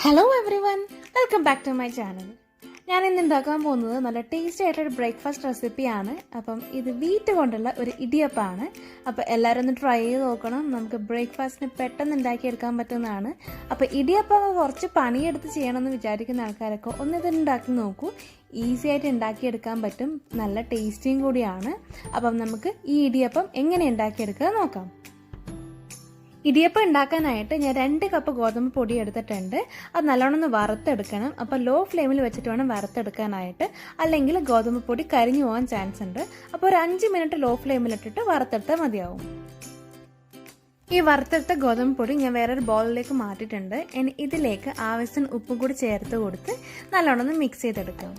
Hello everyone, welcome back to my channel. ഞാൻ ഇന്ന് ഉണ്ടാക്കാൻ പോകുന്നത് നല്ല ടേസ്റ്റി ആയിട്ടൊരു ബ്രേക്ക്ഫാസ്റ്റ് റെസിപ്പിയാണ്. അപ്പം ഇത് വീറ്റ് കൊണ്ടുള്ള ഒരു ഇടിയപ്പമാണ്. അപ്പോൾ എല്ലാവരും ഒന്ന് ട്രൈ ചെയ്ത് നോക്കണം. നമുക്ക് ബ്രേക്ക്ഫാസ്റ്റിന് പെട്ടെന്ന് ഉണ്ടാക്കിയെടുക്കാൻ പറ്റുന്നതാണ്. അപ്പോൾ ഇടിയപ്പം കുറച്ച് പണിയെടുത്ത് ചെയ്യണമെന്ന് വിചാരിക്കുന്ന ആൾക്കാരൊക്കെ ഒന്ന് ഇത് ഉണ്ടാക്കി നോക്കൂ. ഈസി ആയിട്ട് ഉണ്ടാക്കിയെടുക്കാൻ പറ്റും, നല്ല ടേസ്റ്റിയും കൂടിയാണ്. അപ്പം നമുക്ക് ഈ ഇടിയപ്പം എങ്ങനെ ഉണ്ടാക്കിയെടുക്കുക നോക്കാം. ഇടിയപ്പം ഉണ്ടാക്കാനായിട്ട് ഞാൻ 2 കപ്പ് ഗോതമ്പ് പൊടി എടുത്തിട്ടുണ്ട്. അത് നല്ലോണം ഒന്ന് വറുത്തെടുക്കണം. അപ്പോൾ ലോ ഫ്ലെയിമിൽ വെച്ചിട്ട് വേണം വറുത്തെടുക്കാനായിട്ട്, അല്ലെങ്കിൽ ഗോതമ്പ് പൊടി കരിഞ്ഞു പോകാൻ ചാൻസ് ഉണ്ട്. അപ്പോൾ ഒരു 5 മിനിറ്റ് ലോ ഫ്ലെയിമിലിട്ടിട്ട് വറുത്തെടുത്താൽ മതിയാവും. ഈ വറുത്തെടുത്ത ഗോതമ്പ് പൊടി ഞാൻ വേറൊരു ബൗളിലേക്ക് മാറ്റിയിട്ടുണ്ട്. ഇനി ഇതിലേക്ക് ആവശ്യത്തിന് ഉപ്പും കൂടി ചേർത്ത് കൊടുത്ത് നല്ലോണം ഒന്ന് മിക്സ് ചെയ്തെടുക്കാം.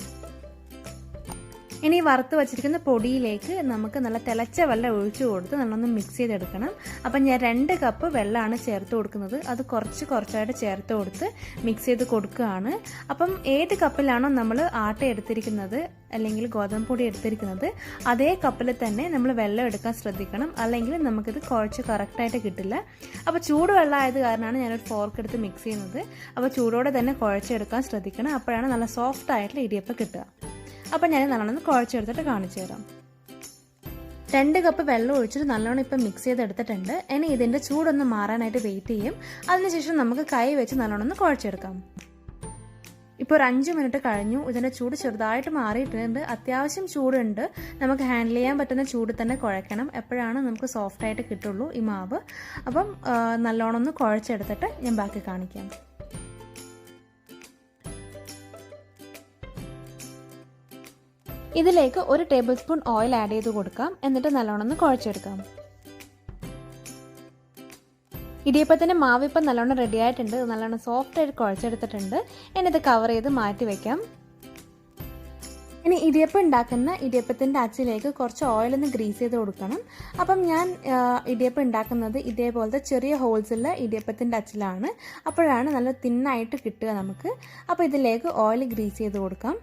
ഇനി വറുത്ത് വച്ചിരിക്കുന്ന പൊടിയിലേക്ക് നമുക്ക് നല്ല തിളച്ച വെള്ളം ഒഴിച്ചു കൊടുത്ത് നല്ലൊന്ന് മിക്സ് ചെയ്തെടുക്കണം. അപ്പം ഞാൻ 2 കപ്പ് വെള്ളമാണ് ചേർത്ത് കൊടുക്കുന്നത്. അത് കുറച്ചായിട്ട് ചേർത്ത് കൊടുത്ത് മിക്സ് ചെയ്ത് കൊടുക്കുകയാണ്. അപ്പം ഏത് കപ്പിലാണോ നമ്മൾ ആട്ട എടുത്തിരിക്കുന്നത് അല്ലെങ്കിൽ ഗോതമ്പ് പൊടി എടുത്തിരിക്കുന്നത്, അതേ കപ്പിൽ തന്നെ നമ്മൾ വെള്ളം എടുക്കാൻ ശ്രദ്ധിക്കണം. അല്ലെങ്കിൽ നമുക്കിത് കുഴച്ച് കറക്റ്റായിട്ട് കിട്ടില്ല. അപ്പോൾ ചൂടുവെള്ളം ആയത് കാരണമാണ് ഞാനൊരു ഫോർക്ക് എടുത്ത് മിക്സ് ചെയ്യുന്നത്. അപ്പോൾ ചൂടോടെ തന്നെ കുഴച്ചെടുക്കാൻ ശ്രദ്ധിക്കണം. അപ്പോഴാണ് നല്ല സോഫ്റ്റ് ആയിട്ടുള്ള ഇടിയപ്പം കിട്ടുക. അപ്പം ഞാൻ നല്ലോണം കുഴച്ചെടുത്തിട്ട് കാണിച്ചു തരാം. 2 കപ്പ് വെള്ളം ഒഴിച്ചിട്ട് നല്ലോണം ഇപ്പം മിക്സ് ചെയ്തെടുത്തിട്ടുണ്ട്. ഇനി ഇതിൻ്റെ ചൂടൊന്ന് മാറാനായിട്ട് വെയിറ്റ് ചെയ്യും. അതിനുശേഷം നമുക്ക് കൈ വെച്ച് നല്ലോണം കുഴച്ചെടുക്കാം. ഇപ്പോൾ ഒരു 5 മിനിറ്റ് കഴിഞ്ഞു. ഇതിൻ്റെ ചൂട് ചെറുതായിട്ട് മാറിയിട്ടുണ്ട്. അത്യാവശ്യം ചൂടുണ്ട്. നമുക്ക് ഹാൻഡിൽ ചെയ്യാൻ പറ്റുന്ന ചൂട് തന്നെ കുഴക്കണം. എപ്പോഴാണ് നമുക്ക് സോഫ്റ്റായിട്ട് കിട്ടുള്ളൂ ഈ മാവ്. അപ്പം നല്ലോണം ഒന്ന് കുഴച്ചെടുത്തിട്ട് ഞാൻ ബാക്കി കാണിക്കാം. ഇതിലേക്ക് 1 ടേബിൾ സ്പൂൺ ഓയിൽ ആഡ് ചെയ്ത് കൊടുക്കാം. എന്നിട്ട് നല്ലോണം ഒന്ന് കുഴച്ചെടുക്കാം. ഇടിയപ്പത്തിൻ്റെ മാവ് ഇപ്പം നല്ലോണം റെഡി ആയിട്ടുണ്ട്. നല്ലോണം സോഫ്റ്റ് ആയിട്ട് കുഴച്ചെടുത്തിട്ടുണ്ട്. ഇനി ഇത് കവർ ചെയ്ത് മാറ്റി വെക്കാം. ഇനി ഇടിയപ്പം ഉണ്ടാക്കുന്ന ഇടിയപ്പത്തിൻ്റെ അച്ചിലേക്ക് കുറച്ച് ഓയിലൊന്ന് ഗ്രീസ് ചെയ്ത് കൊടുക്കണം. അപ്പം ഞാൻ ഇടിയപ്പം ഉണ്ടാക്കുന്നത് ഇതേപോലത്തെ ചെറിയ ഹോൾസുള്ള ഇടിയപ്പത്തിൻ്റെ അച്ചിലാണ്. അപ്പോഴാണ് നല്ല തിന്നായിട്ട് കിട്ടുക നമുക്ക്. അപ്പോൾ ഇതിലേക്ക് ഓയിൽ ഗ്രീസ് ചെയ്ത് കൊടുക്കാം.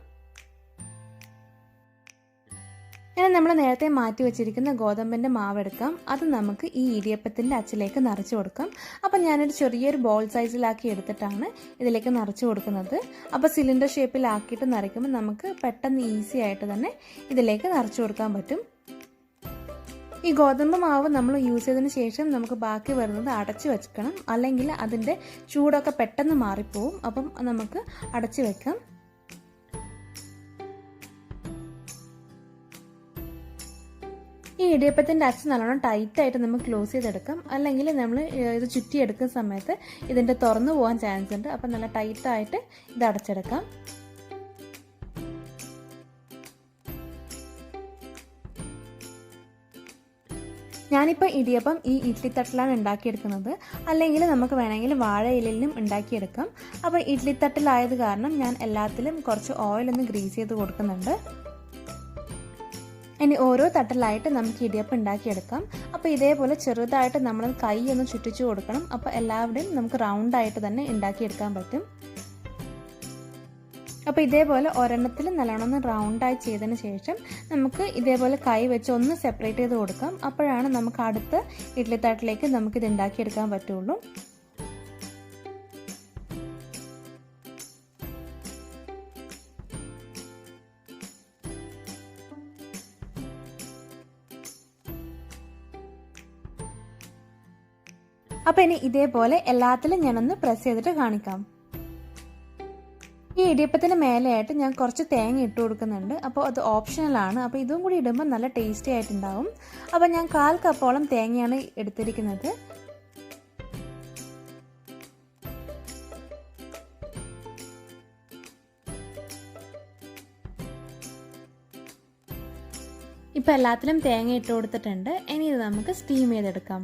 ഇനി നമ്മൾ നേരത്തെ മാറ്റി വെച്ചിരിക്കുന്ന ഗോതമ്പിൻ്റെ മാവ് എടുക്കാം. അത് നമുക്ക് ഈ ഇടിയപ്പത്തിൻ്റെ അച്ചിലേക്ക് നിറച്ച് കൊടുക്കാം. അപ്പം ഞാനൊരു ചെറിയൊരു ബോൾ സൈസിലാക്കി എടുത്തിട്ടാണ് ഇതിലേക്ക് നിറച്ച് കൊടുക്കുന്നത്. അപ്പോൾ സിലിണ്ടർ ഷേപ്പിലാക്കിയിട്ട് നിറയ്ക്കുമ്പോൾ നമുക്ക് പെട്ടെന്ന് ഈസി ആയിട്ട് തന്നെ ഇതിലേക്ക് നിറച്ച് കൊടുക്കാൻ പറ്റും. ഈ ഗോതമ്പ് മാവ് നമ്മൾ യൂസ് ചെയ്തതിന് ശേഷം നമുക്ക് ബാക്കി വരുന്നത് അടച്ചു വെക്കണം. അല്ലെങ്കിൽ അതിൻ്റെ ചൂടൊക്കെ പെട്ടെന്ന് മാറിപ്പോവും. അപ്പം നമുക്ക് അടച്ചു വെക്കാം. ഈ ഇടിയപ്പത്തിൻ്റെ അച്ച് നല്ലോണം ടൈറ്റായിട്ട് നമുക്ക് ക്ലോസ് ചെയ്തെടുക്കാം. അല്ലെങ്കിൽ നമ്മൾ ഇത് ചുറ്റിയെടുക്കുന്ന സമയത്ത് ഇതിൻ്റെ തുറന്നു പോകാൻ ചാൻസ് ഉണ്ട്. അപ്പം നല്ല ടൈറ്റായിട്ട് ഇത് അടച്ചെടുക്കാം. ഞാനിപ്പോൾ ഇടിയപ്പം ഈ ഇഡ്ലിത്തട്ടിലാണ് ഉണ്ടാക്കിയെടുക്കുന്നത്. അല്ലെങ്കിൽ നമുക്ക് വേണമെങ്കിൽ വാഴയിലും ഉണ്ടാക്കിയെടുക്കാം. അപ്പോൾ ഇഡ്ലിത്തട്ടിലായത് കാരണം ഞാൻ എല്ലാത്തിലും കുറച്ച് ഓയിലൊന്ന് ഗ്രീസ് ചെയ്ത് കൊടുക്കുന്നുണ്ട്. ഇനി ഓരോ തട്ടിലായിട്ട് നമുക്ക് ഇടിയപ്പം ഉണ്ടാക്കിയെടുക്കാം. അപ്പോൾ ഇതേപോലെ ചെറുതായിട്ട് നമ്മൾ കൈ ഒന്ന് ചുറ്റിച്ചു കൊടുക്കണം. അപ്പോൾ എല്ലാവരുടെയും നമുക്ക് റൗണ്ടായിട്ട് തന്നെ ഉണ്ടാക്കിയെടുക്കാൻ പറ്റും. അപ്പോൾ ഇതേപോലെ ഒരെണ്ണത്തിൽ നല്ലോണം റൗണ്ടായി ചെയ്തതിന് ശേഷം നമുക്ക് ഇതേപോലെ കൈ വെച്ച് ഒന്ന് സെപ്പറേറ്റ് ചെയ്ത് കൊടുക്കാം. അപ്പോഴാണ് നമുക്ക് അടുത്ത ഇഡ്ലിത്തട്ടിലേക്ക് നമുക്കിത് ഉണ്ടാക്കിയെടുക്കാൻ പറ്റുള്ളൂ. അപ്പോൾ ഇനി ഇതേപോലെ എല്ലാത്തിലും ഞാനൊന്ന് പ്രസ് ചെയ്തിട്ട് കാണിക്കാം. ഈ ഇടിയപ്പത്തിന് മേലെയായിട്ട് ഞാൻ കുറച്ച് തേങ്ങ ഇട്ട് കൊടുക്കുന്നുണ്ട്. അപ്പോൾ അത് ഓപ്ഷണലാണ്. അപ്പോൾ ഇതും കൂടി ഇടുമ്പോൾ നല്ല ടേസ്റ്റി ആയിട്ടുണ്ടാവും. അപ്പോൾ ഞാൻ 1/4 കപ്പോളം തേങ്ങയാണ് എടുത്തിരിക്കുന്നത്. ഇപ്പോൾ എല്ലാത്തിലും തേങ്ങ ഇട്ട് കൊടുത്തിട്ടുണ്ട്. ഇനി ഇത് നമുക്ക് സ്റ്റീം ചെയ്തെടുക്കാം.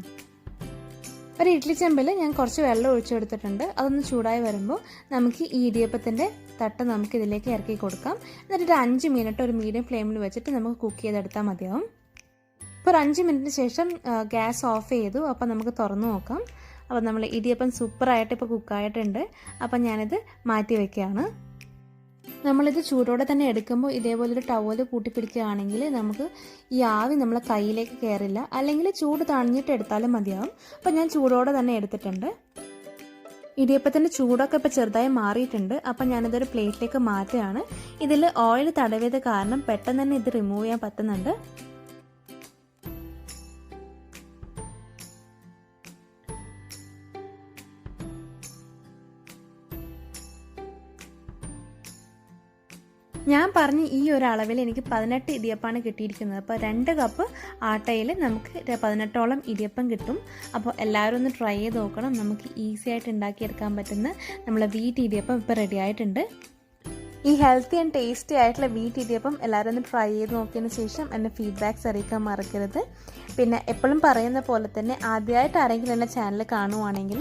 ഒരു ഇഡ്ഡലി ചെമ്പിൽ ഞാൻ കുറച്ച് വെള്ളം ഒഴിച്ചു കൊടുത്തിട്ടുണ്ട്. അതൊന്ന് ചൂടായി വരുമ്പോൾ നമുക്ക് ഈ ഇടിയപ്പത്തിൻ്റെ തട്ട് നമുക്ക് ഇതിലേക്ക് ഇറക്കി കൊടുക്കാം. എന്നിട്ട് 5 മിനിറ്റ് ഒരു മീഡിയം ഫ്ലെയിമിൽ വെച്ചിട്ട് നമുക്ക് കുക്ക് ചെയ്തെടുത്താൽ മതിയാവും. ഇപ്പോൾ ഒരു 5 മിനിറ്റിന് ശേഷം ഗ്യാസ് ഓഫ് ചെയ്തു. അപ്പോൾ നമുക്ക് തുറന്നു നോക്കാം. അപ്പോൾ നമ്മൾ ഇടിയപ്പം സൂപ്പറായിട്ട് ഇപ്പോൾ കുക്കായിട്ടുണ്ട്. അപ്പം ഞാനിത് മാറ്റി വയ്ക്കുകയാണ്. നമ്മളിത് ചൂടോടെ തന്നെ എടുക്കുമ്പോൾ ഇതേപോലൊരു ടവൽ കൂട്ടിപ്പിടിക്കുകയാണെങ്കിൽ നമുക്ക് ഈ ആവി നമ്മളെ കയ്യിലേക്ക് കയറില്ല. അല്ലെങ്കിൽ ചൂട് തണിഞ്ഞിട്ട് എടുത്താലും മതിയാവും. അപ്പോൾ ഞാൻ ചൂടോടെ തന്നെ എടുത്തിട്ടുണ്ട്. ഇടിയപ്പത്തിൻ്റെ ചൂടൊക്കെ ഇപ്പോൾ ചെറുതായി മാറിയിട്ടുണ്ട്. അപ്പം ഞാനിതൊരു പ്ലേറ്റിലേക്ക് മാറ്റുകയാണ്. ഇതിൽ ഓയിൽ തടവിയത് കാരണം പെട്ടെന്ന് തന്നെ ഇത് റിമൂവ് ചെയ്യാൻ പറ്റുന്നുണ്ട്. ഞാൻ പറഞ്ഞ ഈ ഒരു അളവിൽ എനിക്ക് 18 ഇടിയപ്പമാണ് കിട്ടിയിരിക്കുന്നത്. അപ്പോൾ 2 കപ്പ് ആട്ടയിൽ നമുക്ക് 18ഓളം ഇടിയപ്പം കിട്ടും. അപ്പോൾ എല്ലാവരും ഒന്ന് ട്രൈ ചെയ്ത് നോക്കണം. നമുക്ക് ഈസി ആയിട്ട് ഉണ്ടാക്കിയെടുക്കാൻ പറ്റുന്ന നമ്മളെ വീറ്റ് ഇടിയപ്പം ഇപ്പോൾ റെഡി ആയിട്ടുണ്ട്. ഈ ഹെൽത്തി ആൻഡ് ടേസ്റ്റി ആയിട്ടുള്ള വീറ്റ് ഇടിയപ്പം എല്ലാവരും ഒന്ന് ട്രൈ ചെയ്ത് നോക്കിയതിന് ശേഷം എന്നെ ഫീഡ്ബാക്ക്സ് അറിയിക്കാൻ മറക്കരുത്. പിന്നെ എപ്പോഴും പറയുന്ന പോലെ തന്നെ ആദ്യമായിട്ട് ആരെങ്കിലും എൻ്റെ ചാനൽ കാണുവാണെങ്കിൽ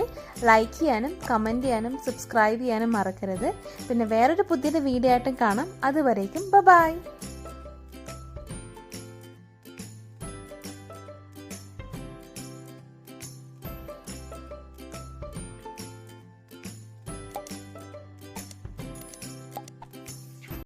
ലൈക്ക് ചെയ്യാനും കമൻറ്റ് ചെയ്യാനും സബ്സ്ക്രൈബ് ചെയ്യാനും മറക്കരുത്. പിന്നെ വേറൊരു പുതിയൊരു വീഡിയോ ആയിട്ടും കാണാം. അതുവരേക്കും ബൈ.